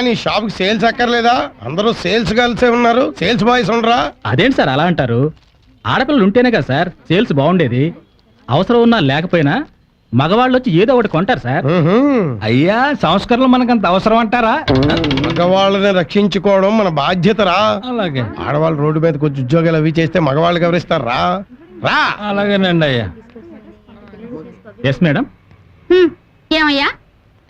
నీ షాప్ కి సేల్స్ అక్కర్లేదా? అందరూ సేల్స్ గర్ల్సే ఉన్నారు, సేల్స్ బాయ్స్ ఉండరా? అదేంటి సార్ అలా అంటారు? ఆడపిల్లలు ఉంటేనే కదా సార్ సేల్స్ బాగుండేది. అవసరం ఉన్నా లేకపోయినా మగవాళ్ళు వచ్చి ఏదో ఒకటి కొంటారు సార్. అయ్యా, సంస్కరణలు మనకంత అవసరం అంటారా? మగవాళ్ళని రక్షించుకోవడం మన బాధ్యతరా. అలాగే. ఆడవాళ్ళు రోడ్డు మీద కొంచెం ఉద్యోగాలు అవి చేస్తే మగవాళ్ళకి ఎవరిస్తారు? రా రా. అలాగేనండి అయ్యా. Yes madam. ఏమయ్యా,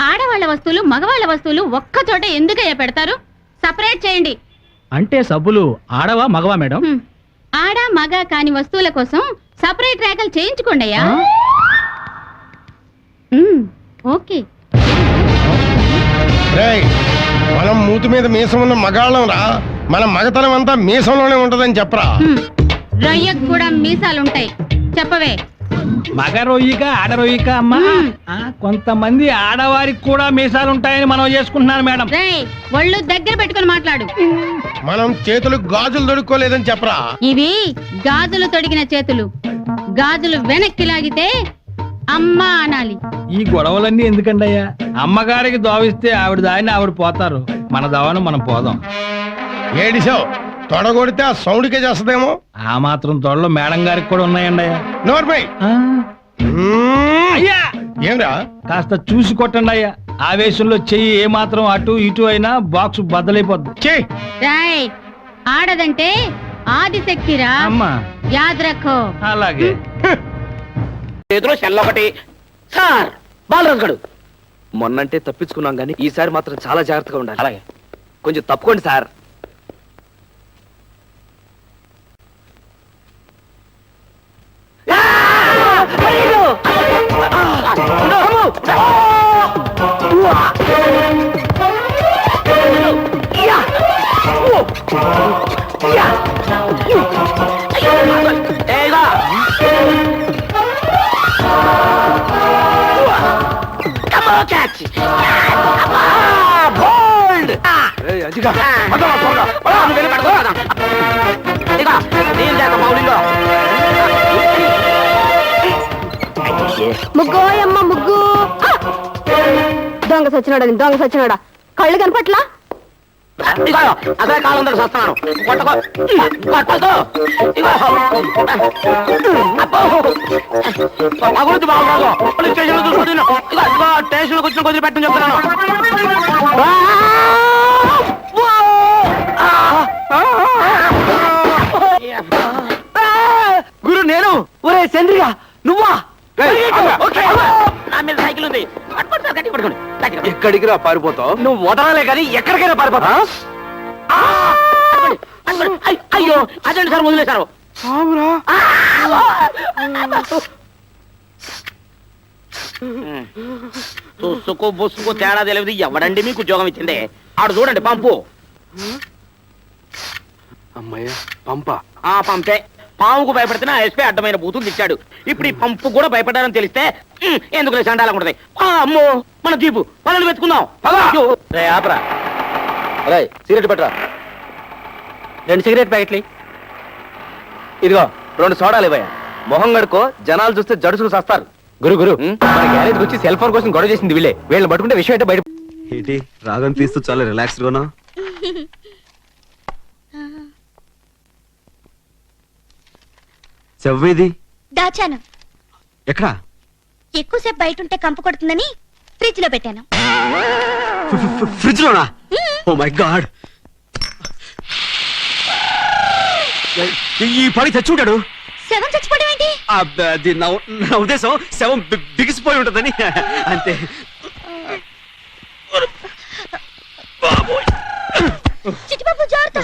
ఆడవాళ్ల వస్తువులు మగవాళ్ల వస్తువులు ఒక్క చోట ఎందుకయ్యా పెడతారు? సపరేట్ చేయండి. అంటే సబ్బులు ఆడవా మగవా మేడం? ఆడ మగ కాని వస్తువుల కోసం సపరేట్ ర్యాకలు చేయించుకోండి అయ్యా. ఓకే. మనం మూతి మీద మీసం ఉన్న మగాళ్ళం రా. మన మగతనం అంతా మీసంలోనే ఉంటదని చెప్పరా. రొయ్యకు కూడా మీసాలుంటాయి, చెప్పవే. మగ రొయ్యిగా ఆడ రొయ్యిగా అమ్మా. కొంతమంది ఆడవారికి కూడా మీసాలు ఉంటాయని మనం చేసుకుంటున్నాను మేడం. ఒళ్ళు దగ్గర పెట్టుకుని మాట్లాడు. మనం చేతులు గాజులు తొడుక్కోలేదని చెప్పరా. ఇవి గాజులు తొడిగిన చేతులు. గాజులు వెనక్కి లాగితే అమ్మా అనాలి. ఈ గొడవలన్నీ ఎందుకండి అయ్యా? అమ్మగారికి దోవిస్తే ఆవిడ దాన్ని ఆవిడ పోతారు, మన దవాను మనం పోదాం. ఏడిసావు తొడగొడితే ఆ సౌండ్కే చేస్తదేమో. ఆ మాత్రం తొడలు మేడం గారికి కూడా ఉన్నాయండి అయ్యా. నోర్మై. అయ్యా ఏమిరా? కాస్త చూసి కొట్టండి అయ్యా. ఆవేశంలో చెయ్యి ఏ మాత్రం అటు ఇటు అయినా బాక్స్ బద్దలైపోద్ది. ఆడదంటే ఆదిశక్తిరా అమ్మా, యాద్రఖో. అలాగే. చేతిలో చెల్లొకటి. సార్ బాలరాజు గడు మొన్నంటే తప్పించుకున్నాం గానీ ఈసారి మాత్రం చాలా జాగ్రత్తగా ఉండాలి. అలాగే, కొంచెం తప్పుకోండి సార్. ముగ్గోయమ్మ ముగ్గు. దొంగ సచ్చినాడా, దొంగ సచ్చినాడా, కళ్ళు కనపట్లా? అదే కాలం వస్తున్నాను. గురించి బాగుండదు. పోలీస్ స్టేషన్ స్టేషన్ వచ్చిన కొద్ది పెట్టని చెప్తున్నాను. గురు నేను. ఒరే చంద్రిగా నువ్వా? నా మీద సైకిల్ ఉంది. ఎక్కడికి రా పారిపోతావు? నువ్వు వదలలే కానీ ఎక్కడికైనా పారిపోతా. అయ్యో అదండి సార్, వదిలేశారు. చూసుకో బొసుకో తేడా తెలియదు. ఎవడండి మీకు ఉద్యోగం ఇచ్చింది? ఆడు చూడండి పంపు. అమ్మయ్య పంప. పంపే. పాముకు భయపడితే ఎస్పీ అడ్డమైన బూతులు తెచ్చాడు. ఇప్పుడు ఈ పంపు కూడా భయపడ్డారని తెలిస్తే ఎందుకు లేదు చండాలనుకుంటది. అమ్మో మన జీపు పనులు వెతుకుందాం. ఆపరా. సిగరెట్ పెట్టరా. 2 సిగరెట్ ప్యాకెట్లు. ఇదిగో 2 సోడాలు ఇవ్వయా. మొహం గడుకో, జనాలు చూస్తే జడుసుకు సస్తారు. గురు మన గ్యారేజ్ వచ్చి సెల్ ఫోన్ కోసం గొడవ చేసింది వీళ్ళే. వీళ్ళని పట్టుకుంటే విషయం అయితే బయట. ఏంటి రాగం తీస్తూ చాలా రిలాక్స్డ్ గానా? చెవ్వేది దాచాను. ఎక్కడా? ఎక్కువసేపు బయట ఉంటే కంపు కొడుతుందని ఫ్రిడ్జ్ లో పెట్టాను. ఫ్రిడ్జ్ లోనా? Oh my god. ఈ పని తెచ్చుంటాడు. శవం చచ్చిపోవడం ఏంటి? అది నా ఉద్దేశం, శవం బిగిసిపోయి ఉంటుందని అంతే. చిట్టిబాబు జాగ్రత్త.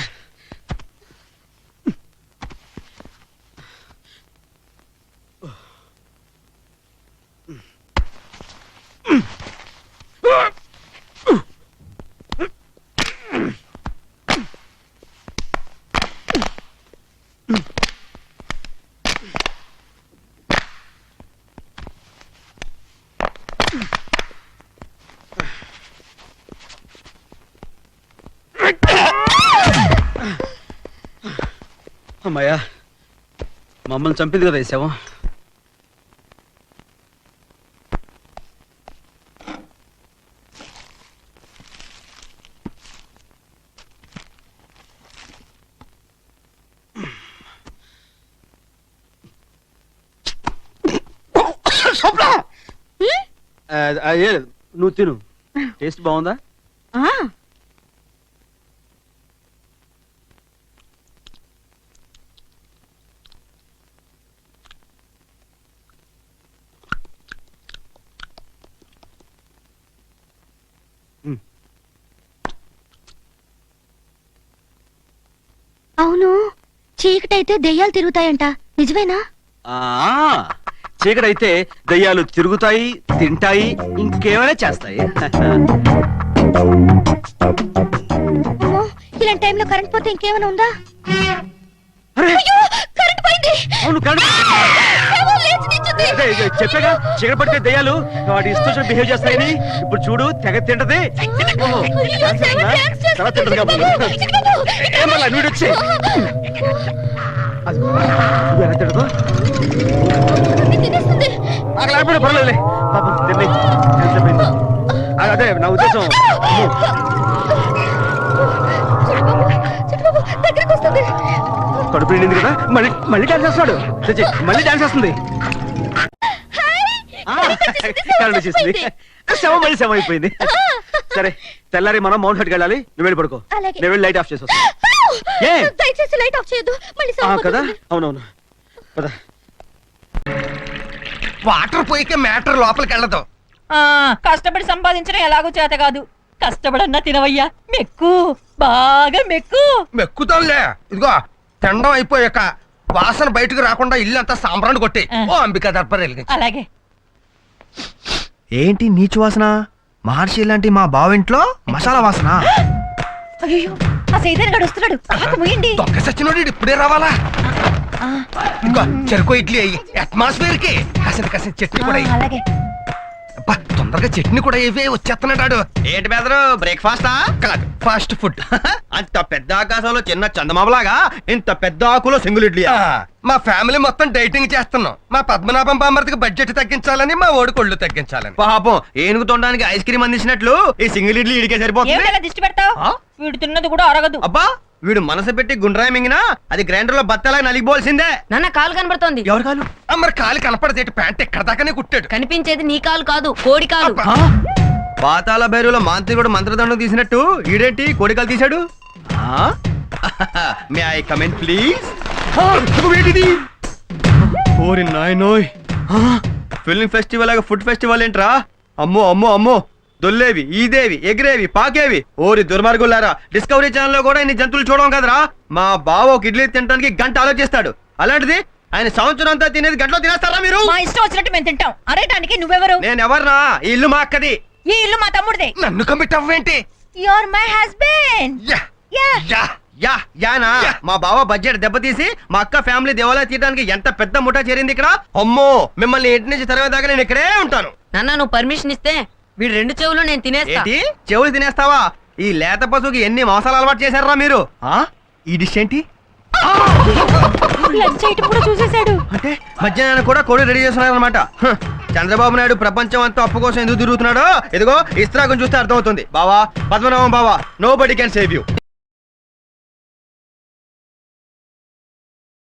అమ్మయ్యా, మమ్మల్ని చంపింది కదా ఈ శవం. ఏ లేదు, నువ్వు తిను. టేస్ట్ బాగుందా? ఆ, అవును, చీకటైతే దెయ్యాలు తిరుగుతాయంట, నిజమేనా? ఆ, చీకటైతే దయ్యాలు తిరుగుతాయి, తింటాయి, ఇంకేమైనా చేస్తాయి. అమ్మో, ఇలాంటి టైంలో కరెంట్ పోతే ఇంకేమైనా ఉందా? అరే, అయ్యో, కరెంట్ పోయింది. అవును కరెంట్. ఏమో, లేచి నిల్చుంది. అదే, ఇదే చెప్పాగా చీకటి పడితే దయ్యాలు వాటి ఇష్టం బిహేవ్ చేస్తాయని. ఇప్పుడు చూడు, తెగ తింటది. ఓహో, అయ్యో, శవం డాన్స్ చేస్తుంది. తర్వాత తింటది కాబట్టి. చిట్టుబాబు, ఏం మళ్ళా నువ్వు వచ్చి అది నువ్వు ఎలా తింటదో అన్ని తినేస్తుంది. నాకు లేకపోతే పర్లేదులే. పాపం తిండి ఎంతపోయింది. అదే నా ఉద్దేశం. చిట్టుబాబు, చిట్టుబాబు, దగ్గరికి వస్తుంది. కడుపు నిండింది కదా, మళ్ళీ మళ్ళీ డాన్స్ చేస్తాడు. తెచ్చి, మళ్ళీ డాన్స్ చేస్తుంది. కరెంట్ వచ్చేసింది. శవం మళ్ళీ శవం అయిపోయింది. సరే, తెల్లారి మనం మౌంట్ హెడ్కి వెళ్ళాలి. నువ్వు వెళ్ళి పడుకో, అలాగే. నేను వెళ్ళి లైట్ ఆఫ్ చేసి వస్తా. ఏ? దయచేసి లైట్ ఆఫ్ చేయొద్దు, మళ్ళీ సౌండ్ కదా, వస్తుంది. అవునవును. పద. వాటర్ పోయికే మ్యాటర్ లోపలికి వెళ్ళదు. కష్టపడి సంపాదించడం ఎలాగో చేత కాదు. కష్టపడన్నా తినవయ్యా, మెక్కు, బాగా మెక్కు. మెక్కుతాంలే. ఇదిగో తిండం అయిపోయాక వాసన బయటకు రాకుండా ఇల్లు అంతా సాంబ్రాన్ని కొట్టి ఓ అంబికా దర్బార్ వెలిగించు. అలాగే. ఏంటి నీచు వాసన? మహర్షి లాంటి మా బావింట్లో మసాలా వాసన. అయ్యో, ఆ సైతాన్ గడు వస్తున్నాడు, ఆకు ముయ్యండి. దొంగ సచ్చినోడు ఇప్పుడే రావాలా? ఇంకో చెరుకు ఇడ్లీ అయ్యి అట్మాస్ఫియర్ కి కాసిన కాసిన చట్నీ కూడా అయ్యి. అలాగే. అబ్బా, తొందరగా చట్నీ కూడా ఇవే వచ్చేస్తున్నాడు. ఏంటి బెదరు, బ్రేక్ఫాస్టా? కాదు, ఫాస్ట్ ఫుడ్. అంత పెద్ద ఆకాశంలో చిన్న చందమామలాగా ఇంత పెద్ద ఆకులో సింగిల్ ఇడ్లీ. మా ఫ్యామిలీ మొత్తం డైటింగ్ చేస్తున్నాం. మా పద్మనాభం బామ్మర్తికి బడ్జెట్ తగ్గించాలని, మా ఓడి కొళ్ళు తగ్గించాలని. పాపం ఏనుగు తొండడానికి ఐస్ క్రీమ్ అందించినట్లు ఈ సింగిల్ ఇడ్లీ ఇడికే సరిపోతుంది. ఏమిటలా దిష్టి పెడతావు? ఆ? వీడు తిన్నది కూడా అరగదు. అబ్బా, వీడు మనసు పెట్టి గుండ్రాయి మింగినా అది గ్రైండర్ లో బత్తలా నలిగిపోవాల్సిందే. నాన్న కాలు కనబడుతోంది. ఎవరు కాదు? మరి కాలు కనపడదేటి, ప్యాంట్ ఎక్కడ దాకానే కుట్టాడు. కనిపించేది నీ కాలు కాదు, కోడి కాలు. అబ్బా. పాతాల భైరులో మాంత్రికుడు మంత్రదండం తీసినట్టు ఈడేంటి కోడికలు తీశాడు? May I comment please? ఓరి నాయనోయ్, ఫిల్మ్ ఫెస్టివల్ లాగా ఫుడ్ ఫెస్టివల్ ఏంట్రా? అమ్మో అమ్మో అమ్మో, దొల్లేవి, ఈదేవి, ఎగిరేవి, పాకేవి. ఓరి దుర్మార్గులారా, డిస్కవరీ ఛానల్ లో కూడా ఇన్ని జంతువులు చూడడం కదరా. మా బావ ఒక ఇడ్లీ తినడానికి గంట ఆలోచిస్తాడు, అలాంటిది ఆయన సంవత్సరం అంతా తినేది గంటలో తినేస్తారా మీరు? మా ఇష్టం వచ్చినట్టు మేము తింటాం. అరేటానికి నువ్వెవరు? నేను ఎవర్నా? ఈ ఇల్లు మా అక్కది. ఈ ఇల్లు మా తమ్ముడిదే. నన్ను కమిట్ అవ్వేంటి? Your my husband. Yeah, yeah. Yeah. Yeah యానా? యా. మా బావ బడ్జెట్ దెబ్బతీసి మా అక్క ఫ్యామిలీ దేవాలయ తీయడానికి ఎంత పెద్ద ముఠా చేరింది ఇక్కడ. అమ్మో, మిమ్మల్ని ఇంటి నుంచి తరవేదాకా నేను ఇక్కడే ఉంటాను. నాన్న, నువ్వు పర్మిషన్ ఇస్తే వీడు రెండు చెవులు నేను తినేస్తా. ఏంటి చెవులు తినేస్తావా? ఈ లేత పశువుకి ఎన్ని మోసాలు అలవాటు చేశారా మీరు? ఈ డిష్ ఏంటి? లంచ్ ఐటమ్ కూడా చూసేశాడు. అంటే మధ్యాహ్నం కూడా కోడి రెడీ చేస్తున్నారనమాట. చంద్రబాబు నాయుడు ప్రపంచం అంతా అప్పు కోసం ఎందుకు తిరుగుతున్నాడో ఇదిగో ఇస్త్రాగం చూస్తే అర్థమవుతుంది. బావా, పద్మనాభం బావా, nobody can save you.